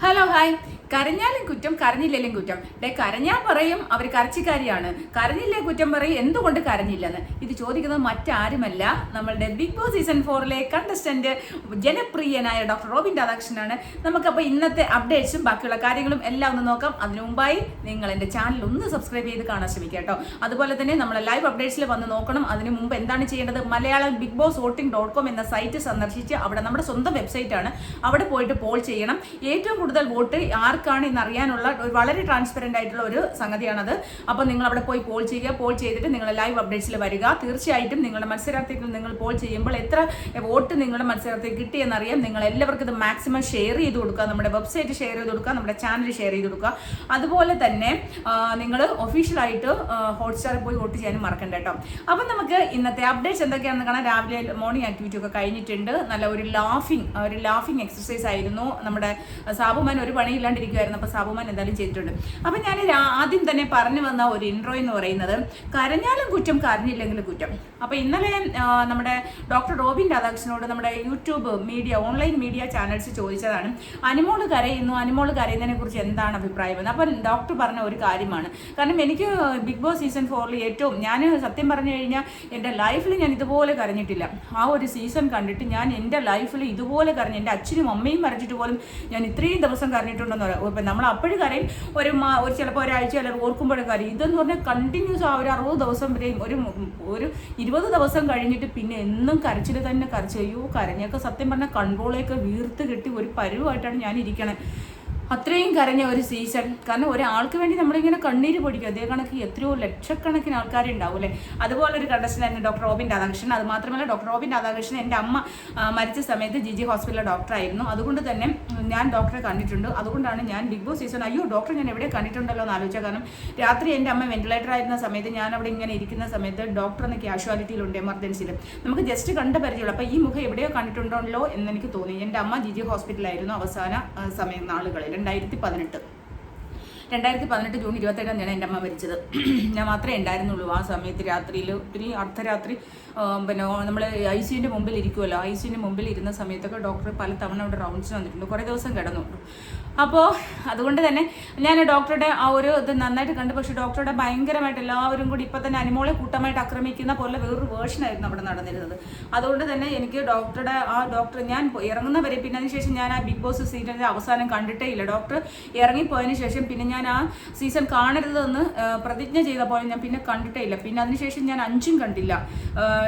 Hello hi. കരഞ്ഞാലും കുറ്റം കരഞ്ഞില്ലെങ്കിലും കുറ്റം. കരഞ്ഞാൽ പറയും അവർ കരച്ചിക്കാരിയാണ്, കരഞ്ഞില്ലേ കുറ്റം പറയും എന്തുകൊണ്ട് കരഞ്ഞില്ലെന്ന്. ഇത് ചോദിക്കുന്നത് മറ്റാരുമല്ല, നമ്മളുടെ ബിഗ് ബോസ് സീസൺ 4 കണ്ടസ്റ്റന്റ് ജനപ്രിയനായ ഡോക്ടർ റോബിൻ രാധാകൃഷ്ണനാണ്. നമുക്കപ്പോൾ ഇന്നത്തെ അപ്ഡേറ്റ്സും ബാക്കിയുള്ള കാര്യങ്ങളും എല്ലാം ഒന്ന് നോക്കാം. അതിനു മുമ്പായി നിങ്ങൾ എൻ്റെ ചാനൽ ഒന്ന് സബ്സ്ക്രൈബ് ചെയ്ത് കാണാൻ ശ്രമിക്കുക കേട്ടോ. അതുപോലെ തന്നെ നമ്മളെ ലൈവ് അപ്ഡേറ്റ്സിൽ വന്ന് നോക്കണം. അതിനു മുമ്പ് എന്താണ് ചെയ്യേണ്ടത്? മലയാളം ബിഗ് ബോസ് വോട്ടിംഗ്.com എന്ന സൈറ്റ് സന്ദർശിച്ച് അവിടെ നമ്മുടെ സ്വന്തം വെബ്സൈറ്റ് ആണ്, അവിടെ പോയിട്ട് പോൾ ചെയ്യണം. ഏറ്റവും കൂടുതൽ വോട്ട് ആർക്കാണ് എന്നറിയാനുള്ള വളരെ ട്രാൻസ്പെറന്റ് ആയിട്ടുള്ള ഒരു സംഗതിയാണത്. അപ്പോൾ നിങ്ങൾ അവിടെ പോയി പോൾ ചെയ്യുക. പോൾ ചെയ്തിട്ട് നിങ്ങൾ ലൈവ് അപ്ഡേറ്റ്സിൽ വരിക. തീർച്ചയായിട്ടും നിങ്ങളുടെ മത്സരാർത്ഥികൾ നിങ്ങൾ പോൾ ചെയ്യുമ്പോൾ എത്ര വോട്ട് നിങ്ങളുടെ മത്സരാർത്ഥിക്ക് കിട്ടിയെന്നറിയാം. നിങ്ങൾ എല്ലാവർക്കും ഇത് മാക്സിമം ഷെയർ ചെയ്ത് കൊടുക്കുക, നമ്മുടെ വെബ്സൈറ്റ് ഷെയർ ചെയ്ത് കൊടുക്കുക, നമ്മുടെ ചാനൽ ഷെയർ ചെയ്ത് കൊടുക്കുക. അതുപോലെ തന്നെ നിങ്ങൾ ഒഫീഷ്യലായിട്ട് ഹോട്ട്സ്റ്റാറിൽ പോയി വോട്ട് ചെയ്യാനും മറക്കണ്ട കേട്ടോ. അപ്പം നമുക്ക് ഇന്നത്തെ അപ്ഡേറ്റ്സ് എന്തൊക്കെയാണെന്ന് കാണാൻ. രാവിലെ മോർണിംഗ് ആക്ടിവിറ്റി ഒക്കെ കഴിഞ്ഞിട്ടുണ്ട്. നല്ല ഒരു ലാഫിംഗ് എക്സസൈസ് ആയിരുന്നു. നമ്മുടെ സാബുമാൻ ഒരു പണിയില്ലാണ്ടിരിക്കുമായിരുന്നു. അപ്പോൾ സാബുമാൻ എന്തായാലും ചെയ്തിട്ടുണ്ട്. അപ്പം ഞാൻ ആദ്യം തന്നെ പറഞ്ഞു വന്ന ഒരു ഇൻട്രോ എന്ന് പറയുന്നത് കരഞ്ഞാലും കുറ്റം കരഞ്ഞില്ലെങ്കിലും കുറ്റം. അപ്പോൾ ഇന്നലെ നമ്മുടെ ഡോക്ടർ റോബിൻ രാധാകൃഷ്ണനോട് നമ്മുടെ യൂട്യൂബ് ഓൺലൈൻ മീഡിയ ചാനൽസ് ചോദിച്ചതാണ്, അനിമോള് കരയുന്നതിനെ കുറിച്ച് എന്താണ് അഭിപ്രായം. അപ്പം ഡോക്ടർ പറഞ്ഞ ഒരു കാര്യമാണ്. കാരണം എനിക്ക് ബിഗ് ബോസ് സീസൺ 4 ഏറ്റവും ഞാൻ സത്യം പറഞ്ഞു കഴിഞ്ഞാൽ എൻ്റെ ലൈഫിൽ ഞാൻ ഇതുപോലെ കരഞ്ഞിട്ടില്ല. ആ ഒരു സീസൺ കണ്ടിട്ട് ഞാൻ എൻ്റെ ലൈഫിൽ ഇതുപോലെ കരഞ്ഞു. എൻ്റെ അച്ഛനും അമ്മയും കരഞ്ഞിട്ട് പോലും ഞാൻ ഇത്രയും ദിവസം കരഞ്ഞിട്ടുണ്ടെന്ന് പറയാം. ഇപ്പം നമ്മൾ അപ്പോഴും കരയും, ഒരു ചിലപ്പോൾ ഒരാഴ്ച അല്ലെങ്കിൽ ഓർക്കുമ്പോഴും കരയും. ഇതെന്ന് പറഞ്ഞാൽ കണ്ടിന്യൂസ് ഒരു 60 ദിവസം വരെയും ഒരു 20 ദിവസം കഴിഞ്ഞിട്ട് പിന്നെ എന്നും കരച്ചിൽ തന്നെ കരച്ചു. അയ്യോ കരഞ്ഞൊക്കെ സത്യം പറഞ്ഞാൽ കൺട്രോളൊക്കെ വീർത്ത് കെട്ടി ഒരു പരുവായിട്ടാണ് ഞാൻ ഇരിക്കണേ. അത്രയും കരഞ്ഞ ഒരു സീസൺ. കാരണം ഒരാൾക്ക് വേണ്ടി നമ്മളിങ്ങനെ കണ്ണീര് പൊടിക്കും. അതേ കണക്ക് എത്രയോ ലക്ഷക്കണക്കിന് ആൾക്കാരുണ്ടാവും അല്ലേ. അതുപോലെ ഒരു കണ്ടസ്റ്റൻ്റായിരുന്നു ഡോക്ടർ റോബിൻ രാധാകൃഷ്ണൻ. അത് മാത്രമല്ല ഡോക്ടർ റോബിൻ രാധാകൃഷ്ണൻ എൻ്റെ അമ്മ മരിച്ച സമയത്ത് ജിജി ഹോസ്പിറ്റലിലെ ഡോക്ടറായിരുന്നു. അതുകൊണ്ട് തന്നെ ഞാൻ ഡോക്ടറെ കണ്ടിട്ടുണ്ട്. അതുകൊണ്ടാണ് ഞാൻ ബിഗ് ബോസ് സീസൺ ഡോക്ടറെ ഞാൻ എവിടെ കണ്ടിട്ടുണ്ടല്ലോ എന്ന് ആലോചിച്ചാൽ. കാരണം രാത്രി എൻ്റെ അമ്മ വെന്റിലേറ്റർ ആയിരുന്ന സമയത്ത് ഞാൻ അവിടെ ഇങ്ങനെ ഇരിക്കുന്ന സമയത്ത് ഡോക്ടർ എന്ന് കാഷ്വാലിറ്റിയിലുണ്ട്, എമർജൻസിയിൽ. നമുക്ക് ജസ്റ്റ് കണ്ട പരിചയമുള്ളൂ. അപ്പോൾ ഈ മുഖം എവിടെയോ കണ്ടിട്ടുണ്ടല്ലോ എന്നെനിക്ക് തോന്നി. എൻ്റെ അമ്മ ജിജി ഹോസ്പിറ്റലായിരുന്നു അവസാന നാളുകളിൽ 2018 ജൂൺ 27 എൻ്റെ അമ്മ മരിച്ചത്. ഞാൻ മാത്രമേ ഉണ്ടായിരുന്നുള്ളൂ ആ സമയത്ത്. രാത്രിയിൽ ഒത്തിരി അർദ്ധരാത്രി പിന്നെ നമ്മൾ ICUവിൻ്റെ മുമ്പിൽ ഇരിക്കുമല്ലോ. ICUവിൻ്റെ മുമ്പിൽ ഇരുന്ന സമയത്തൊക്കെ ഡോക്ടർ പല തവണ അവിടെ റൗണ്ട്സിന് വന്നിട്ടുണ്ട്. കുറേ ദിവസം കിടന്നുണ്ട്. അപ്പോൾ അതുകൊണ്ട് തന്നെ ഞാൻ ഡോക്ടറുടെ ആ ഒരു ഇത് നന്നായിട്ട് കണ്ടു. പക്ഷേ ഡോക്ടറുടെ ഭയങ്കരമായിട്ട് എല്ലാവരും കൂടി ഇപ്പം തന്നെ അനിമോളെ കൂട്ടമായിട്ട് ആക്രമിക്കുന്ന പോലെ വേറൊരു വേർഷനായിരുന്നു അവിടെ നടന്നിരുന്നത്. അതുകൊണ്ട് തന്നെ എനിക്ക് ഡോക്ടർ ഞാൻ ഇറങ്ങുന്നവരെ പിന്നെ അതിനുശേഷം ഞാൻ ആ ബിഗ് ബോസ് സീസണിൻ്റെ അവസാനം കണ്ടിട്ടേ ഇല്ല. ഡോക്ടർ ഇറങ്ങിപ്പോയതിന് ശേഷം പിന്നെ ഞാൻ ആ സീസൺ കാണരുതെന്ന് പ്രതിജ്ഞ ചെയ്തപ്പോൾ ഞാൻ പിന്നെ കണ്ടിട്ടേ ഇല്ല. പിന്നെ അതിനുശേഷം ഞാൻ 5 കണ്ടില്ല.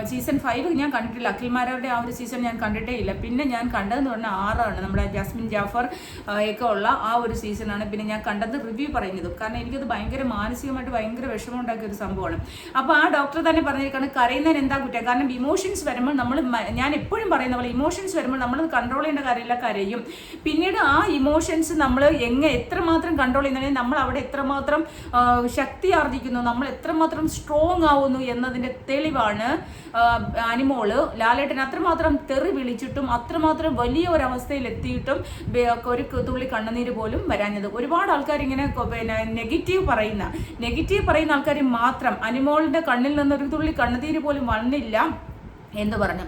സീസൺ 5 ഞാൻ കണ്ടിട്ടില്ല. അഖിൽമാരുടെ ആ ഒരു സീസൺ ഞാൻ കണ്ടിട്ടേ ഇല്ല. പിന്നെ ഞാൻ കണ്ടതെന്ന് പറഞ്ഞാൽ 6 നമ്മുടെ ജാസ്മിൻ ജാഫർ ഒക്കെ ഉള്ള ആ ഒരു സീസണാണ് പിന്നെ ഞാൻ കണ്ടത്. റിവ്യൂ പറയുന്നത് കാരണം എനിക്കത് ഭയങ്കര മാനസികമായിട്ട് ഭയങ്കര വിഷമം ഉണ്ടാക്കിയ ഒരു സംഭവമാണ്. അപ്പോൾ ആ ഡോക്ടർ തന്നെ പറഞ്ഞിരിക്കുകയാണ് കരയുന്നതിന് എന്താ കുറ്റം. കാരണം ഇമോഷൻസ് വരുമ്പോൾ ഞാൻ എപ്പോഴും പറയുന്ന പോലെ ഇമോഷൻസ് വരുമ്പോൾ നമ്മൾ കൺട്രോൾ ചെയ്യേണ്ട കാര്യമില്ല, കരയും. പിന്നീട് ആ ഇമോഷൻസ് നമ്മൾ എത്രമാത്രം കൺട്രോൾ ചെയ്യുന്നതിന് നമ്മൾ അവിടെ എത്രമാത്രം ശക്തി ആർജിക്കുന്നു, നമ്മൾ എത്രമാത്രം സ്ട്രോങ് ആവുന്നു എന്നതിൻ്റെ തെളിവാണ് അനിമോള്. ലാലേട്ടൻ അത്രമാത്രം തെറി വിളിച്ചിട്ടും അത്രമാത്രം വലിയ ഒരവസ്ഥയിൽ എത്തിയിട്ടും ഒരു തുള്ളി കണ്ണുനീര് പോലും വരാഞ്ഞത്. ഒരുപാട് ആൾക്കാർ ഇങ്ങനെ പിന്നെ നെഗറ്റീവ് പറയുന്ന ആൾക്കാർ മാത്രം അനിമോളിന്റെ കണ്ണിൽ നിന്ന് ഒരു തുള്ളി കണ്ണുനീര് പോലും വന്നില്ല എന്ന് പറഞ്ഞു.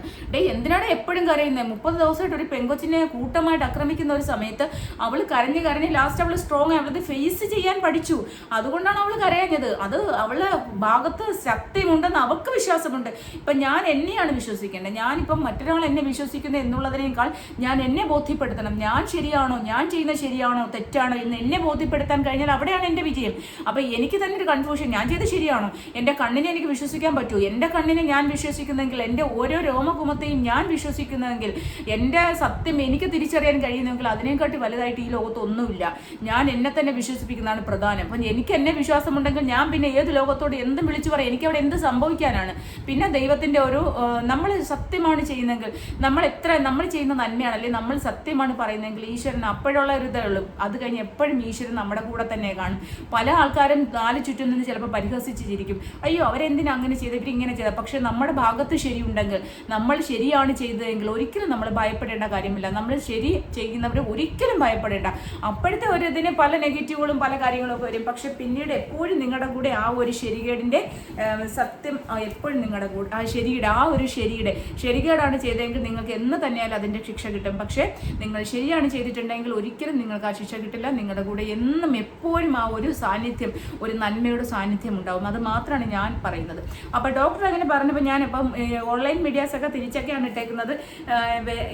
എന്തിനാണ് എപ്പോഴും കരയുന്നത്? 30 ദിവസമായിട്ട് ഒരു പെങ്കൊച്ചിനെ കൂട്ടമായിട്ട് ആക്രമിക്കുന്ന ഒരു സമയത്ത് അവൾ കരഞ്ഞ് ലാസ്റ്റ് അവൾ സ്ട്രോങ് അവളത് ഫേസ് ചെയ്യാൻ പഠിച്ചു. അതുകൊണ്ടാണ് അവൾ കരയാഞ്ഞത്. അത് അവളുടെ ഭാഗത്ത് ശക്തിയുണ്ടെന്ന് അവൾക്ക് വിശ്വാസമുണ്ട്. ഇപ്പം ഞാൻ എന്നെയാണ് വിശ്വസിക്കേണ്ടത്. ഞാനിപ്പം മറ്റൊരാൾ എന്നെ വിശ്വസിക്കുന്നത് എന്നുള്ളതിനേക്കാൾ ഞാൻ എന്നെ ബോധ്യപ്പെടുത്തണം. ഞാൻ ശരിയാണോ, ഞാൻ ചെയ്യുന്നത് ശരിയാണോ തെറ്റാണോ എന്ന് എന്നെ ബോധ്യപ്പെടുത്താൻ കഴിഞ്ഞാൽ അവിടെയാണ് എൻ്റെ വിജയം. അപ്പം എനിക്ക് തന്നെ ഒരു കൺഫ്യൂഷൻ, ഞാൻ ചെയ്ത് ശരിയാണോ, എൻ്റെ കണ്ണിനെ എനിക്ക് വിശ്വസിക്കാൻ പറ്റുമോ, എൻ്റെ കണ്ണിനെ ഞാൻ വിശ്വസിക്കുന്നെങ്കിൽ, എൻ്റെ ഓരോ രോമകുമത്തെയും ഞാൻ വിശ്വസിക്കുന്നതെങ്കിൽ, എൻ്റെ സത്യം എനിക്ക് തിരിച്ചറിയാൻ കഴിയുന്നെങ്കിൽ അതിനെക്കാട്ടി വലുതായിട്ട് ഈ ലോകത്ത് ഒന്നുമില്ല. ഞാൻ എന്നെ തന്നെ വിശ്വസിപ്പിക്കുന്നതാണ് പ്രധാനം. അപ്പം എനിക്ക് എന്നെ വിശ്വാസമുണ്ടെങ്കിൽ ഞാൻ പിന്നെ ഏത് ലോകത്തോട് എന്തും വിളിച്ചു പറയാം. എനിക്കവിടെ എന്ത് സംഭവിക്കാനാണ്? പിന്നെ ദൈവത്തിൻ്റെ ഒരു നമ്മൾ സത്യമാണ് ചെയ്യുന്നതെങ്കിൽ, നമ്മൾ ചെയ്യുന്ന നന്മയാണല്ലേ, നമ്മൾ സത്യമാണ് പറയുന്നതെങ്കിൽ ഈശ്വരൻ അപ്പോഴുള്ള ഒരു ഇതേ ഉള്ളൂ. അത് കഴിഞ്ഞ് എപ്പോഴും ഈശ്വരൻ നമ്മുടെ കൂടെ തന്നെ കാണും. പല ആൾക്കാരും 4 ചുറ്റും നിന്ന് ചിലപ്പോൾ പരിഹസിച്ച് ചിരിക്കും, അയ്യോ അവരെന്തിനാ അങ്ങനെ ചെയ്ത്, ഇവരിങ്ങനെ ചെയ്ത. പക്ഷെ നമ്മുടെ ഭാഗത്ത് ശരിയുണ്ട് ചെയ്തിട്ടുണ്ടെങ്കിൽ, നമ്മൾ ശരിയാണ് ചെയ്തതെങ്കിൽ ഒരിക്കലും നമ്മൾ ഭയപ്പെടേണ്ട കാര്യമില്ല. നമ്മൾ ശരി ചെയ്യുന്നവർ ഒരിക്കലും ഭയപ്പെടേണ്ട. അപ്പോഴത്തെ ഒരു ഇതിന് പല നെഗറ്റീവുകളും പല കാര്യങ്ങളൊക്കെ വരും. പക്ഷെ പിന്നീട് എപ്പോഴും നിങ്ങളുടെ കൂടെ ആ ഒരു ശരികേടിൻ്റെ സത്യം എപ്പോഴും നിങ്ങളുടെ കൂടെ ആ ഒരു ശരികേടാണ് ചെയ്തതെങ്കിൽ നിങ്ങൾക്ക് എന്ന് തന്നെയാലും അതിൻ്റെ ശിക്ഷ കിട്ടും. പക്ഷേ നിങ്ങൾ ശരിയാണ് ചെയ്തിട്ടുണ്ടെങ്കിൽ ഒരിക്കലും നിങ്ങൾക്ക് ആ ശിക്ഷ കിട്ടില്ല. നിങ്ങളുടെ കൂടെ എന്നും എപ്പോഴും ആ ഒരു സാന്നിധ്യം, ഒരു നന്മയുടെ സാന്നിധ്യം ഉണ്ടാവും. അത് മാത്രമാണ് ഞാൻ പറയുന്നത്. അപ്പോൾ ഡോക്ടർ അങ്ങനെ പറഞ്ഞപ്പോൾ ഞാനിപ്പം ഓൺലൈൻ മീഡിയാസൊക്കെ തിരിച്ചൊക്കെയാണ് ഇട്ടേക്കുന്നത്.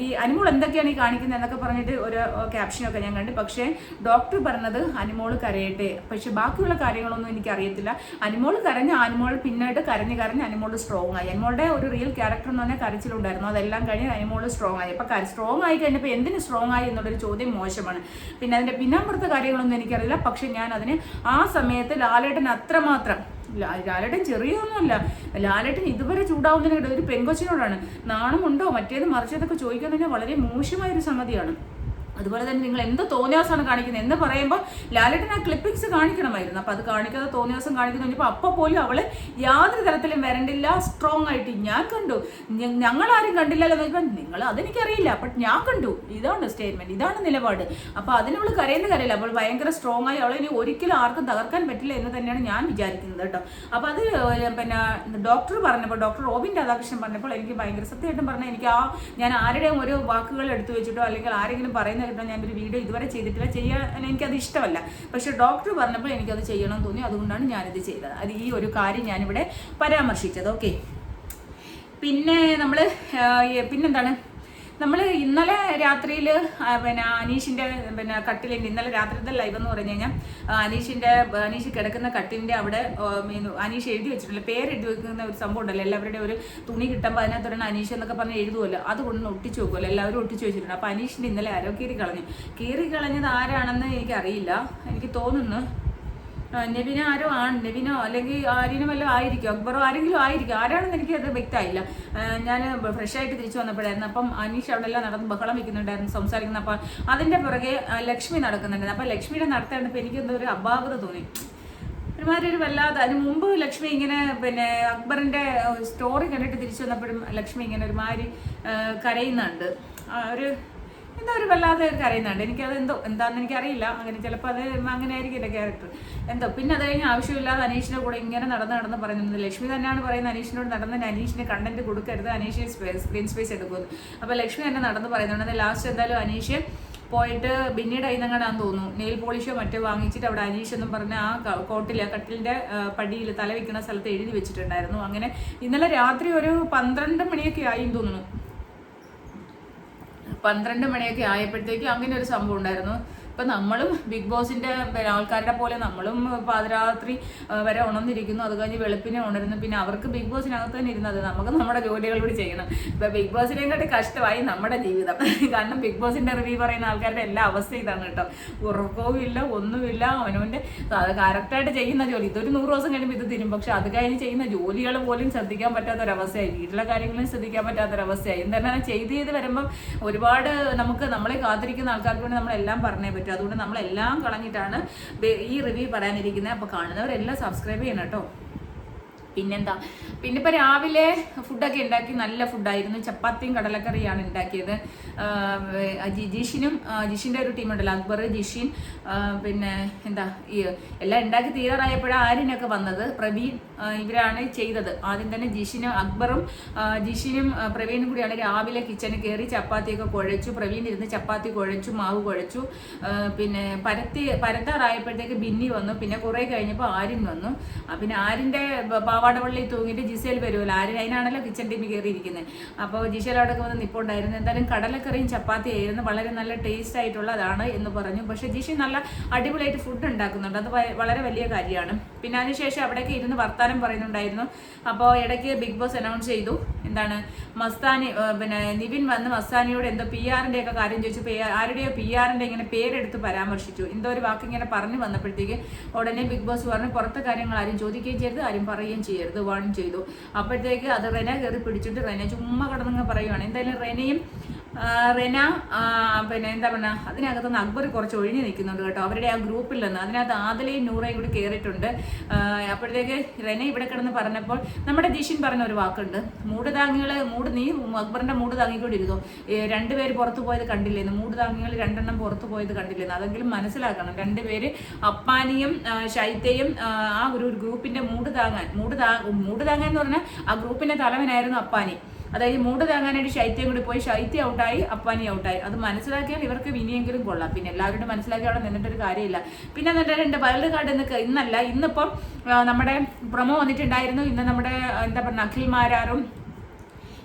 ഈ അനിമോൾ എന്തൊക്കെയാണ് ഈ കാണിക്കുന്നത് എന്നൊക്കെ പറഞ്ഞിട്ട് ഒരു ക്യാപ്ഷനൊക്കെ ഞാൻ കണ്ടു. പക്ഷേ ഡോക്ടർ പറഞ്ഞത് അനിമോൾ കരയട്ടെ, പക്ഷെ ബാക്കിയുള്ള കാര്യങ്ങളൊന്നും എനിക്കറിയത്തില്ല. അനിമോൾ കരഞ്ഞ അനിമോൾ പിന്നീട് കരഞ്ഞ് അനിമോൾ സ്ട്രോങ് ആയി. അനിമോളുടെ ഒരു റിയൽ ക്യാരക്ടർ എന്ന് പറഞ്ഞാൽ കരച്ചിലുണ്ടായിരുന്നു. അതെല്ലാം കഴിഞ്ഞ് അനിമോൾ സ്ട്രോങ് ആയി. അപ്പോൾ സ്ട്രോങ് ആയി കഴിഞ്ഞപ്പോൾ എന്തിന് സ്ട്രോങ് ആയി എന്നുള്ളൊരു ചോദ്യം മോശമാണ്. പിന്നെ അതിൻ്റെ പിന്നാമ്പുറത്തെ കാര്യങ്ങളൊന്നും എനിക്കറിയില്ല. പക്ഷെ ഞാൻ അതിന് ആ സമയത്ത് ലാലേട്ടൻ അത്രമാത്രം, ലാലേട്ടൻ ചെറിയൊന്നുമല്ല, ലാലേട്ടൻ ഇതുവരെ ചൂടാവുന്നതിന് ഒരു പെങ്കൊച്ചിനോടാണ് നാണമുണ്ടോ മറ്റേത് മറിച്ചതൊക്കെ ചോദിക്കാൻ തന്നെ വളരെ മോശമായൊരു സംഗതിയാണ്. അതുപോലെ തന്നെ നിങ്ങൾ എന്ത് തോന്നിയാസമാണ് കാണിക്കുന്നത് എന്ന് പറയുമ്പോൾ ലാലേട്ടൻ ആ ക്ലിപ്പിങ്സ് കാണിക്കണമായിരുന്നു. അപ്പോൾ അത് കാണിക്കാതെ തോന്നിയാസം കാണിക്കുന്നു കഴിഞ്ഞപ്പോൾ അപ്പോൾ പോലും അവൾ യാതൊരു തരത്തിലും വരണ്ടില്ല, സ്ട്രോങ് ആയിട്ട് ഞാൻ കണ്ടു. ഞങ്ങളാരും കണ്ടില്ലല്ലോ എന്ന് ചോദിക്കുമ്പോൾ നിങ്ങൾ അതെനിക്കറിയില്ല, ബട്ട് ഞാൻ കണ്ടു, ഇതാണ് സ്റ്റേറ്റ്മെൻറ്റ്, ഇതാണ് നിലപാട്. അപ്പോൾ അതിനവൾ കരയില്ല. അപ്പോൾ ഭയങ്കര സ്ട്രോങ് ആയി അവളെ ഇനി ഒരിക്കലും ആർക്കും തകർക്കാൻ പറ്റില്ല എന്ന് തന്നെയാണ് ഞാൻ വിചാരിക്കുന്നത് കേട്ടോ. അപ്പോൾ അത് പിന്നെ ഡോക്ടർ പറഞ്ഞപ്പോൾ, ഡോക്ടർ റോബിൻ രാധാകൃഷ്ണൻ പറഞ്ഞപ്പോൾ എനിക്ക് ഭയങ്കര സത്യമായിട്ടും പറഞ്ഞാൽ എനിക്ക് ഞാൻ ആരുടെയും ഒരു വാക്കുകൾ എടുത്തു വെച്ചിട്ടോ അല്ലെങ്കിൽ ആരെങ്കിലും പറയുന്ന ഞാനൊരു വീഡിയോ ഇതുവരെ ചെയ്തിട്ടില്ല, ചെയ്യാൻ എനിക്കത് ഇഷ്ടമല്ല. പക്ഷെ ഡോക്ടർ പറഞ്ഞപ്പോൾ എനിക്കത് ചെയ്യണം തോന്നി, അതുകൊണ്ടാണ് ഞാനിത് ചെയ്തത്. അത് ഈ ഒരു കാര്യം ഞാനിവിടെ പരാമർശിച്ചത്. ഓക്കെ, പിന്നെ പിന്നെന്താണ്, നമ്മൾ ഇന്നലെ രാത്രിയിൽ അനീഷിൻ്റെ കട്ടിലിൻ്റെ ഇന്നലെ രാത്രിത്തെ ലൈവ് എന്ന് പറഞ്ഞു കഴിഞ്ഞാൽ അനീഷ് കിടക്കുന്ന കട്ടിലിൻ്റെ അവിടെ അനീഷ് എഴുതി വെച്ചിട്ടില്ല, പേര് എഴുതി വെക്കുന്ന ഒരു സംഭവം ഉണ്ടല്ലോ, എല്ലാവരുടെ ഒരു തുണി കിട്ടുമ്പോൾ അതിനകത്തൊരു അനീഷ് എന്നൊക്കെ പറഞ്ഞ് എഴുതുമല്ലോ, അതുകൊണ്ട് ഒട്ടിച്ച് വെക്കുമല്ലോ, എല്ലാവരും ഒട്ടിച്ച് വെച്ചിട്ടുണ്ട്. അപ്പോൾ അനീഷിൻ്റെ ഇന്നലെ ആരോ കീറി കളഞ്ഞത് ആരാണെന്ന് എനിക്കറിയില്ല. എനിക്ക് തോന്നുന്നു നെവിനോ ആരോ ആണ്, നെവിനോ അല്ലെങ്കിൽ ആര്യനും വല്ലതും ആയിരിക്കും, അക്ബറോ ആരെങ്കിലും ആയിരിക്കും. ആരാണെന്ന് എനിക്കത് വ്യക്തമായില്ല. ഞാൻ ഫ്രഷായിട്ട് തിരിച്ചു വന്നപ്പോഴായിരുന്നു. അപ്പം അനീഷ് അവിടെ എല്ലാം നടന്ന് ബഹളം വയ്ക്കുന്നുണ്ടായിരുന്നു, സംസാരിക്കുന്നത്. അപ്പം അതിൻ്റെ പുറകെ ലക്ഷ്മി നടക്കുന്നുണ്ടായിരുന്നു. അപ്പം ലക്ഷ്മിയുടെ നടത്തേണ്ടപ്പോൾ എനിക്കെന്തോ ഒരു അപാകത തോന്നി, ഒരുമാതിരി ഒരു വല്ലാതെ. അതിന് മുമ്പ് ലക്ഷ്മി ഇങ്ങനെ അക്ബറിൻ്റെ സ്റ്റോറി കണ്ടിട്ട് തിരിച്ചു വന്നപ്പോഴും ലക്ഷ്മി ഇങ്ങനെ ഒരുമാതിരി കരയുന്നുണ്ട്, എന്താ ഒരു വല്ലാതെ കരയുന്നുണ്ട്. എനിക്കത് എന്താണെന്ന് എനിക്കറിയില്ല. അങ്ങനെ ചിലപ്പോൾ അത് അങ്ങനെ ആയിരിക്കും എൻ്റെ ക്യാരക്ടർ എന്തോ. പിന്നെ അത് കഴിഞ്ഞ് ആവശ്യമില്ലാതെ അനീഷിൻ്റെ കൂടെ ഇങ്ങനെ നടന്ന് പറയുന്നത്. ലക്ഷ്മി തന്നെയാണ് പറയുന്നത് അനീഷിനോട് നടന്ന് അനീഷിന് കണ്ടന്റ് കൊടുക്കരുത്, അനീഷിന് സ്ക്രീൻ സ്പേസ് എടുക്കുമെന്ന്. അപ്പോൾ ലക്ഷ്മി തന്നെ നടന്ന് പറയുന്നുണ്ട്. ലാസ്റ്റ് എന്തായാലും അനീഷ് പോയിട്ട് പിന്നീട് അതിനങ്ങാണ്ടാന്ന് തോന്നുന്നു നെയിൽ പോളിഷോ മറ്റോ വാങ്ങിച്ചിട്ട് അവിടെ അനീഷ് എന്നും പറഞ്ഞ ആ കട്ടിലിൻ്റെ പടിയിൽ തല വയ്ക്കുന്ന സ്ഥലത്ത് എഴുതി വെച്ചിട്ടുണ്ടായിരുന്നു. അങ്ങനെ ഇന്നലെ രാത്രി ഒരു 12 മണിയൊക്കെ ആയി തോന്നുന്നു. 12 മണിയൊക്കെ ആയപ്പോഴത്തേക്കും അങ്ങനെ ഒരു സംഭവം ഉണ്ടായിരുന്നു. ഇപ്പം നമ്മളും ബിഗ് ബോസിൻ്റെ ആൾക്കാരുടെ പോലെ നമ്മളും പാതിരാത്രി വരെ ഉണർന്നിരിക്കുന്നു. അത് കഴിഞ്ഞ് വെളുപ്പിനെ ഉണരുന്നു. പിന്നെ അവർക്ക് ബിഗ് ബോസിനകത്ത് തന്നെ ഇരുന്നത്, നമുക്ക് നമ്മുടെ ജോലികൾ കൂടി ചെയ്യണം. ഇപ്പം ബിഗ് ബോസിനെക്കാട്ടി കഷ്ടമായി നമ്മുടെ ജീവിതം. കാരണം ബിഗ് ബോസിൻ്റെ റിവ്യൂ പറയുന്ന ആൾക്കാരുടെ എല്ലാ അവസ്ഥ ഇതാണ് കേട്ടോ. ഉറക്കവും ഇല്ല, ഒന്നുമില്ല. അവനവൻ്റെ കറക്റ്റായിട്ട് ചെയ്യുന്ന ജോലി ഇതൊരു 100 ദിവസം കഴിയുമ്പോൾ ഇത് തരും. പക്ഷെ അത് കഴിഞ്ഞ് ചെയ്യുന്ന ജോലികൾ പോലും ശ്രദ്ധിക്കാൻ പറ്റാത്തൊരവസ്ഥയായി, വീട്ടിലെ കാര്യങ്ങളും ശ്രദ്ധിക്കാൻ പറ്റാത്തൊരവസ്ഥയായി. എന്താണ് ചെയ്ത് വരുമ്പം ഒരുപാട് നമ്മളെ കാത്തിരിക്കുന്ന ആൾക്കാർക്ക് വേണ്ടി നമ്മളെല്ലാം പറഞ്ഞേ പറ്റും. അതുകൊണ്ട് നമ്മളെല്ലാം കളഞ്ഞിട്ടാണ് ഈ റിവ്യൂ പറയാനിരിക്കുന്നത്. അപ്പോൾ കാണുന്നവരെല്ലാം സബ്സ്ക്രൈബ് ചെയ്യണം കേട്ടോ. പിന്നെന്താ, പിന്നെ ഇപ്പോൾ രാവിലെ ഫുഡൊക്കെ ഉണ്ടാക്കി, നല്ല ഫുഡായിരുന്നു. ചപ്പാത്തിയും കടലക്കറിയാണ് ഉണ്ടാക്കിയത്. ജിഷിൻ്റെ ഒരു ടീമുണ്ടല്ലോ, അക്ബർ, ജിഷിൻ, പിന്നെ എന്താ ഈ എല്ലാം ഉണ്ടാക്കി തീരാറായപ്പോഴാണ് ആര്യനൊക്കെ വന്നത്. പ്രവീൺ ഇവരാണ് ചെയ്തത്. ആദ്യം തന്നെ അക്ബറും ജിഷിനും പ്രവീണും കൂടിയാണ് രാവിലെ കിച്ചണിൽ കയറി ചപ്പാത്തിയൊക്കെ കുഴച്ചു. പ്രവീൺ ഇരുന്ന് ചപ്പാത്തി കുഴച്ചു, മാവ് കുഴച്ചു. പിന്നെ പരത്താറായപ്പോഴത്തേക്ക് ബിന്നി വന്നു. പിന്നെ കുറേ കഴിഞ്ഞപ്പോൾ ആര്യൻ വന്നു. പിന്നെ ആര്യൻ്റെ പാവാടവള്ളി തൂങ്ങിയിട്ട് ജിസേൽ വരുമല്ലോ, ആര്യൻ അതിനാണല്ലോ കിച്ചൺ ടീമിൽ കയറിയിരിക്കുന്നത്. അപ്പോൾ ജിസേൽ അവിടെ വന്ന് നിൽപ്പുണ്ടായിരുന്നു. എന്തായാലും കടലക്കറിയും ചപ്പാത്തി ആയിരുന്നു, വളരെ നല്ല ടേസ്റ്റ് ആയിട്ടുള്ളതാണ് എന്ന് പറഞ്ഞു. പക്ഷേ ജിഷി നല്ല അടിപൊളിയായിട്ട് ഫുഡ് ഉണ്ടാക്കുന്നുണ്ട്, അത് വളരെ വലിയ കാര്യമാണ്. പിന്നെ അതിനുശേഷം അവിടേക്ക് ഇരുന്ന് വർത്താനം പറയുന്നുണ്ടായിരുന്നു. അപ്പോൾ ഇടയ്ക്ക് ബിഗ് ബോസ് അനൗൺസ് ചെയ്തു, എന്താണ് മസ്താനി, പിന്നെ നിവിൻ വന്ന് മസ്താനിയോട് എന്തോ PR-ൻ്റെ ഒക്കെ കാര്യം ചോദിച്ചു. ആരുടെയോ PR-ൻ്റെ ഇങ്ങനെ പേരെടുത്ത് പരാമർശിച്ചു. എന്തോ ഒരു വാക്ക് ഇങ്ങനെ പറഞ്ഞു വന്നപ്പോഴത്തേക്ക് ഉടനെ ബിഗ് ബോസ് പറഞ്ഞു പുറത്തെ കാര്യങ്ങൾ ആരും ചോദിക്കുകയും ചെയ്യരുത്, ആരും പറയുകയും ചെയ്യരുത്, വാൺ ചെയ്തു. അപ്പോഴത്തേക്ക് അത് റെന കയറി പിടിച്ചിട്ട് റെന ചുമ്മാ കിടന്നങ്ങ് പറയുവാണ്. എന്തായാലും റെനയും റെന പിന്നെ എന്താ പറയുക അതിനകത്തുനിന്ന് അക്ബർ കുറച്ച് ഒഴിഞ്ഞു നിൽക്കുന്നുണ്ട് കേട്ടോ, അവരുടെ ആ ഗ്രൂപ്പിൽ നിന്ന്. അതിനകത്ത് ആദിലയും നൂറയും കൂടി കയറിയിട്ടുണ്ട്. അപ്പോഴത്തേക്ക് റെന ഇവിടെ കിടന്ന് പറഞ്ഞപ്പോൾ നമ്മുടെ ജിഷിൻ പറഞ്ഞ ഒരു വാക്കുണ്ട്, നീ അക്ബറിന്റെ മൂട് താങ്ങിക്കൊണ്ടിരുന്നു, രണ്ടുപേര് പുറത്തു പോയത് കണ്ടില്ലേന്ന്, മൂട് താങ്ങികൾ 2 എണ്ണം പുറത്തു പോയത് കണ്ടില്ലെന്ന്. അതെങ്കിലും മനസ്സിലാക്കണം, 2 പേര് അപ്പാനിയും ഷൈത്തയും ആ ഒരു ഗ്രൂപ്പിന്റെ മൂട് താങ്ങാൻ എന്ന് പറഞ്ഞാൽ ആ ഗ്രൂപ്പിന്റെ തലവനായിരുന്നു അപ്പാനി. അതായത് മൂട് താങ്ങാനായിട്ട് ശൈത്യം കൂടി പോയി, ശൈത്യം ഔട്ടായി, അപ്പാനി ഔട്ടായി. അത് മനസ്സിലാക്കിയാൽ ഇവർക്ക് ഇനിയെങ്കിലും കൊള്ളാം. പിന്നെ എല്ലാവരും മനസ്സിലാക്കി അവിടെ നിന്നിട്ടൊരു കാര്യമില്ല. പിന്നെ എന്നിട്ട് വൈൽഡ് കാർഡ് ഇന്നിപ്പം നമ്മുടെ പ്രൊമോ വന്നിട്ടുണ്ടായിരുന്നു. ഇന്ന് നമ്മുടെ എന്താ പറയുക അഖിൽ മാരാറും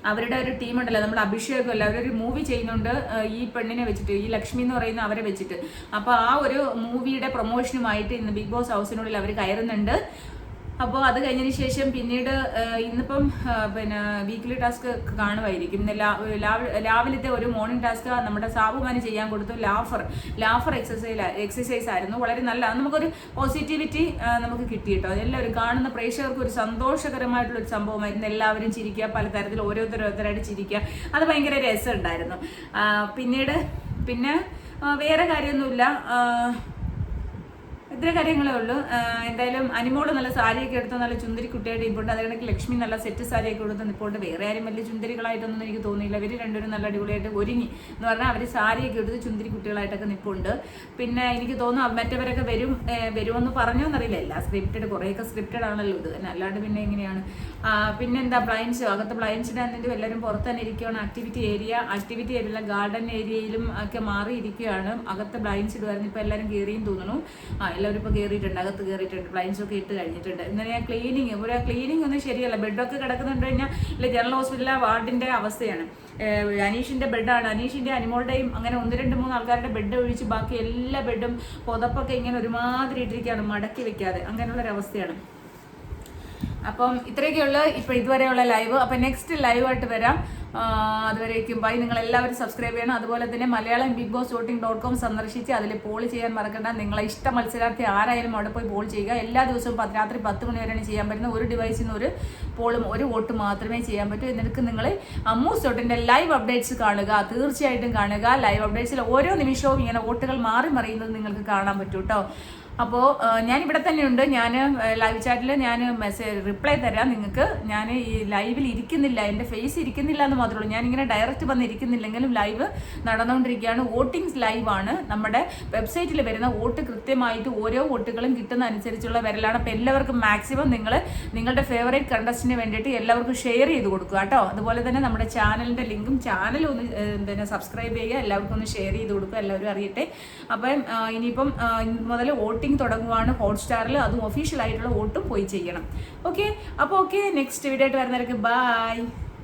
അവരുടെ ഒരു ടീമുണ്ടല്ലോ, നമ്മുടെ അഭിഷേകും അല്ല, അവരൊരു മൂവി ചെയ്യുന്നുണ്ട് ഈ പെണ്ണിനെ വെച്ചിട്ട്, ഈ ലക്ഷ്മി എന്ന് പറയുന്ന അവരെ വെച്ചിട്ട്. അപ്പോൾ ആ ഒരു മൂവിയുടെ പ്രൊമോഷനുമായിട്ട് ഇന്ന് ബിഗ് ബോസ് ഹൗസിനുള്ളിൽ അവർ കയറുന്നുണ്ട്. അപ്പോൾ അത് കഴിഞ്ഞതിന് ശേഷം പിന്നീട് ഇന്നിപ്പം പിന്നെ വീക്ക്ലി ടാസ്ക് കാണുമായിരിക്കും. രാവിലത്തെ ഒരു മോർണിംഗ് ടാസ്ക് നമ്മുടെ സാബുമാന് ചെയ്യാൻ കൊടുത്തു. ലാഫർ എക്സസൈസ് ആയിരുന്നു, വളരെ നല്ല, നമുക്കൊരു പോസിറ്റിവിറ്റി നമുക്ക് കിട്ടി കേട്ടോ. എല്ലാവരും കാണുന്ന പ്രേക്ഷകർക്ക് ഒരു സന്തോഷകരമായിട്ടുള്ളൊരു സംഭവമായിരുന്നു. എല്ലാവരും ചിരിക്കുക, പലതരത്തിൽ ഓരോരുത്തരായിട്ട് ചിരിക്കുക, അത് ഭയങ്കര രസമുണ്ടായിരുന്നു. പിന്നെ വേറെ കാര്യമൊന്നുമില്ല, ഇത്ര കാര്യങ്ങളേ ഉള്ളൂ. എന്തായാലും അനിമോള് നല്ല സാരിയൊക്കെ എടുത്ത് നല്ല ചുന്തിരി കുട്ടിയായിട്ട് നിൽപ്പുണ്ട്. അതുകണക്ക് ലക്ഷ്മി നല്ല സെറ്റ് സാരിയൊക്കെ കൊടുത്ത് നിൽപ്പുണ്ട്. വേറെ ആരും വലിയ ചുന്തിരികളായിട്ടൊന്നും എനിക്ക് തോന്നിയില്ല. ഇവർ രണ്ടുപേരും നല്ല അടിപൊളിയായിട്ട് ഒരുങ്ങി എന്ന് പറഞ്ഞാൽ അവർ സാരിയൊക്കെ എടുത്ത് ചുന്തിരി കുട്ടികളായിട്ടൊക്കെ നിൽപ്പുണ്ട്. പിന്നെ എനിക്ക് തോന്നുന്നു മറ്റവരൊക്കെ വരുമെന്ന് പറഞ്ഞോന്നറിയില്ല. എല്ലാം സ്ക്രിപ്റ്റഡ്, കുറേയൊക്കെ സ്ക്രിപ്റ്റഡ് ആണല്ലോ ഇത്, അല്ലാണ്ട് പിന്നെ എങ്ങനെയാണ്. പിന്നെന്താ അകത്ത് ബ്ലൈൻഡ്സിൻ്റെ എന്നിട്ടും എല്ലാവരും പുറത്ത് തന്നെ ഇരിക്കുകയാണ്. ആക്ടിവിറ്റി ഏരിയ ഗാർഡൻ ഏരിയയിലും ഒക്കെ മാറിയിരിക്കുകയാണ്. അകത്ത് ബ്ലൈൻഡ്സ് ഇടുമായിരുന്നു, ഇപ്പോൾ എല്ലാവരും കയറിയും തോന്നുന്നു. എല്ലാവരും ഇപ്പോൾ കയറിയിട്ടുണ്ട്, അകത്ത് കയറിയിട്ടുണ്ട്, ബ്ലൈൻഡ്സൊക്കെ ഇട്ട് കഴിഞ്ഞിട്ടുണ്ട്. ഇങ്ങനെ ക്ലീനിങ് ഒന്നും ശരിയല്ല. ബെഡൊക്കെ കിടക്കുന്നുണ്ട് കഴിഞ്ഞാൽ ഇല്ല, ജനറൽ ഹോസ്പിറ്റലിലെ വാർഡിൻ്റെ അവസ്ഥയാണ്. അനീഷിൻ്റെ ബെഡാണ്, അനീഷിൻ്റെ അനിമോളുടെയും അങ്ങനെ 1-2-3 ആൾക്കാരുടെ ബെഡ് ഒഴിച്ച് ബാക്കി എല്ലാ ബെഡും പുതപ്പൊക്കെ ഇങ്ങനെ ഒരുമാതിരി ഇട്ടിരിക്കുകയാണ്, മടക്കി വെക്കാതെ, അങ്ങനെയുള്ളൊരവസ്ഥയാണ്. അപ്പം ഇത്രയൊക്കെയുള്ള ഇപ്പോൾ ഇതുവരെയുള്ള ലൈവ്. അപ്പം നെക്സ്റ്റ് ലൈവായിട്ട് വരാം. അതുവരേക്കും ബൈ. നിങ്ങളെല്ലാവരും സബ്സ്ക്രൈബ് ചെയ്യണം. അതുപോലെ തന്നെ മലയാളം ബിഗ് ബോസ് voting.com സന്ദർശിച്ച് അതിൽ പോൾ ചെയ്യാൻ മറക്കണ്ട. നിങ്ങളെ ഇഷ്ട മത്സരാർത്ഥി ആരായാലും അവിടെ പോയി പോൾ ചെയ്യുക. എല്ലാ ദിവസവും രാത്രി 10 മണി വരെയാണ് ചെയ്യാൻ പറ്റുന്നത്. ഒരു ഡിവൈസിൽ നിന്ന് ഒരു പോളും ഒരു വോട്ട് മാത്രമേ ചെയ്യാൻ പറ്റൂ. എന്നിട്ട് നിങ്ങൾ അമ്മൂസ് തൊട്ടിൻ്റെ ലൈവ് അപ്ഡേറ്റ്സ് കാണുക, തീർച്ചയായിട്ടും കാണുക. ലൈവ് അപ്ഡേറ്റ്സിൽ ഓരോ നിമിഷവും ഇങ്ങനെ വോട്ടുകൾ മാറി മറിയുന്നത് നിങ്ങൾക്ക് കാണാൻ പറ്റൂ കേട്ടോ. അപ്പോൾ ഞാനിവിടെ തന്നെയുണ്ട്. ഞാൻ ലൈവ് ചാറ്റിൽ ഞാൻ റിപ്ലൈ തരാം നിങ്ങൾക്ക്. ഞാൻ ഈ ലൈവിൽ ഇരിക്കുന്നില്ല, എൻ്റെ ഫേസ് ഇരിക്കുന്നില്ല എന്ന് മാത്രമേ ഉള്ളൂ. ഞാനിങ്ങനെ ഡയറക്റ്റ് വന്നിരിക്കുന്നില്ലെങ്കിലും ലൈവ് നടന്നുകൊണ്ടിരിക്കുകയാണ്. വോട്ടിംഗ് ലൈവാണ്. നമ്മുടെ വെബ്സൈറ്റിൽ വരുന്ന വോട്ട് കൃത്യമായിട്ട് ഓരോ വോട്ടുകളും കിട്ടുന്ന അനുസരിച്ചുള്ള വരലാണ്. അപ്പോൾ എല്ലാവർക്കും മാക്സിമം നിങ്ങളുടെ ഫേവറേറ്റ് കണ്ടസ്റ്റിന് വേണ്ടിയിട്ട് എല്ലാവർക്കും ഷെയർ ചെയ്ത് കൊടുക്കുക കേട്ടോ. അതുപോലെ തന്നെ നമ്മുടെ ചാനലിൻ്റെ ലിങ്കും ചാനൽ സബ്സ്ക്രൈബ് ചെയ്യുക, എല്ലാവർക്കും ഒന്ന് ഷെയർ ചെയ്ത് കൊടുക്കുക, എല്ലാവരും അറിയട്ടെ. അപ്പം ഇനിയിപ്പം മുതൽ വോട്ടിംഗ് തുടങ്ങുവാണ് ഹോട്ട്സ്റ്റാറിൽ. അതും ഒഫീഷ്യൽ ആയിട്ടുള്ള വോട്ടും പോയി ചെയ്യണം. ഓക്കെ, അപ്പോൾ നെക്സ്റ്റ് വീഡിയോ ആയിട്ട് വരുന്നവർക്ക് ബൈ.